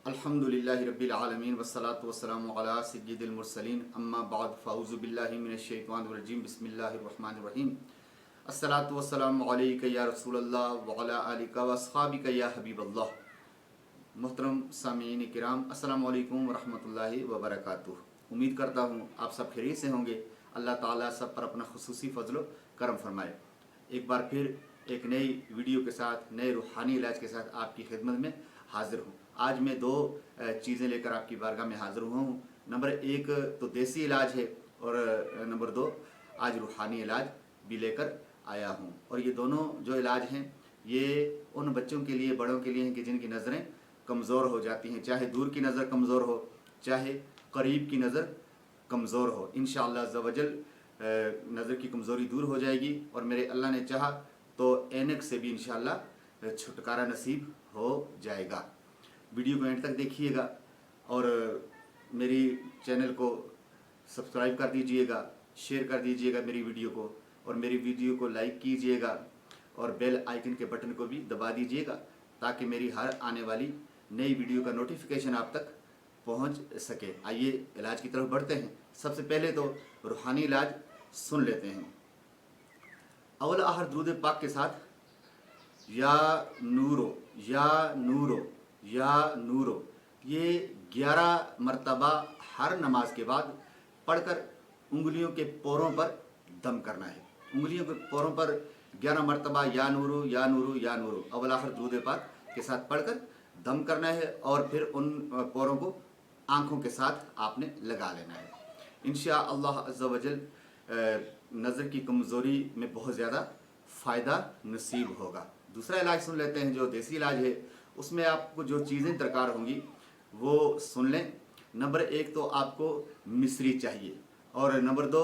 अल्हम्दुलिल्लाहि रब्बिल आलमीन वस्सलातु वस्सलामु अला सय्यिदिल मुरसलीन अम्मा बाद फ़अऊज़ु बिल्लाहि मिनश शैतानिर रजीम बिस्मिल्लाहिर रहमानिर रहीम अस्सलातु वस्सलामु अलैका या रसूलल्लाह व अला आलिका व अस्हाबिका या हबीबल्लाह। मोहतरम सामीन किराम, अस्सलामु अलैकुम व रहमतुल्लाहि व बरकातुहू। उम्मीद करता हूँ आप सब खैरियत से होंगे। अल्लाह ताला सब पर अपना खुसूसी फजलो करम फरमाए। एक बार फिर एक नई वीडियो के साथ, नए रूहानी इलाज के साथ आपकी खिदमत में हाजिर हूँ। आज मैं दो चीज़ें लेकर आपकी बारगाह में हाजिर हुआ हूँ। नंबर एक तो देसी इलाज है और नंबर दो आज रूहानी इलाज भी लेकर आया हूँ। और ये दोनों जो इलाज हैं ये उन बच्चों के लिए, बड़ों के लिए हैं कि जिनकी नज़रें कमज़ोर हो जाती हैं, चाहे दूर की नज़र कमज़ोर हो, चाहे करीब की नज़र कमज़ोर हो। इंशाअल्लाह अज़्ज़ा वजल नज़र की कमज़ोरी दूर हो जाएगी और मेरे अल्लाह ने चाहा तो ऐनक से भी इंशाअल्लाह छुटकारा नसीब हो जाएगा। वीडियो को एंड तक देखिएगा और मेरी चैनल को सब्सक्राइब कर दीजिएगा, शेयर कर दीजिएगा मेरी वीडियो को, और मेरी वीडियो को लाइक कीजिएगा और बेल आइकन के बटन को भी दबा दीजिएगा ताकि मेरी हर आने वाली नई वीडियो का नोटिफिकेशन आप तक पहुंच सके। आइए इलाज की तरफ बढ़ते हैं। सबसे पहले तो रूहानी इलाज सुन लेते हैं। अव्वल आहर दुरूद पाक के साथ या नूरो या नूरो या नूरो, ये 11 मरतबा हर नमाज के बाद पढ़कर उंगलियों के पोरों पर दम करना है। उंगलियों के पोरों पर 11 मरतबा या नूरो या नूरो या नूरो अव्वल आखिर दुरूद पाक के साथ पढ़कर दम करना है और फिर उन पोरों को आँखों के साथ आपने लगा लेना है। इंशाअल्लाह अज़्ज़ा वजल नज़र की कमज़ोरी में बहुत ज़्यादा फ़ायदा नसीब होगा। दूसरा इलाज सुन लेते हैं जो देसी इलाज है। उसमें आपको जो चीज़ें दरकार होंगी वो सुन लें। नंबर एक तो आपको मिस्री चाहिए, और नंबर दो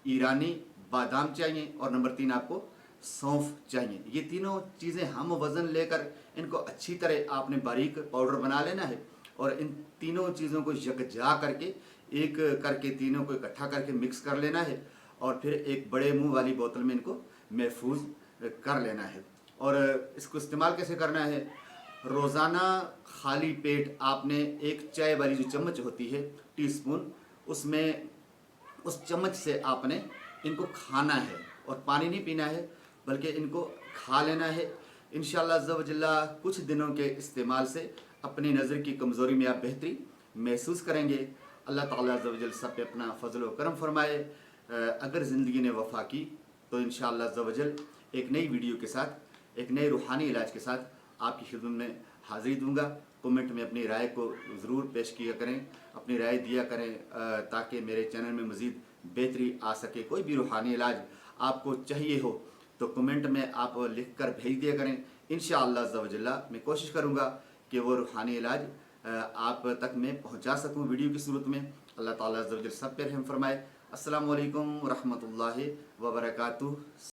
ईरानी बादाम चाहिए, और नंबर तीन आपको सौंफ चाहिए। ये तीनों चीज़ें हम वज़न लेकर इनको अच्छी तरह आपने बारीक पाउडर बना लेना है और इन तीनों चीज़ों को यकजा करके एक करके तीनों को इकट्ठा करके मिक्स कर लेना है और फिर एक बड़े मुंह वाली बोतल में इनको महफूज कर लेना है। और इसको इस्तेमाल कैसे करना है? रोज़ाना खाली पेट आपने एक चाय वाली जो चम्मच होती है, टीस्पून, उसमें उस चम्मच से आपने इनको खाना है और पानी नहीं पीना है बल्कि इनको खा लेना है। इंशाअल्लाह अज़्ज़ा वजल्ला कुछ दिनों के इस्तेमाल से अपनी नज़र की कमज़ोरी में आप बेहतरी महसूस करेंगे। अल्लाह ताला अज़्ज़ा वजल सब पे अपना फजल व करम फरमाए। अगर ज़िंदगी ने वफ़ा की तो इंशाअल्लाह अज़्ज़ा वजल एक नई वीडियो के साथ, एक नए रूहानी इलाज के साथ आपकी खिदमत में हाज़िरी दूंगा। कमेंट में अपनी राय को ज़रूर पेश किया करें, अपनी राय दिया करें ताकि मेरे चैनल में मज़ीद बेहतरी आ सके। कोई भी रूहानी इलाज आपको चाहिए हो तो कमेंट में आप लिख कर भेज दिया करें। इंशाअल्लाह अज़्ज़ा वजल्ला मैं कोशिश करूँगा कि वो रूहानी इलाज आप तक मैं पहुँचा सकूँ वीडियो की सूरत में। अल्लाह ताला अज़्ज़ा वजल सब पे रहम फरमाए। अस्सलामु अलैकुम व रहमतुल्लाहि व बरकातुहू।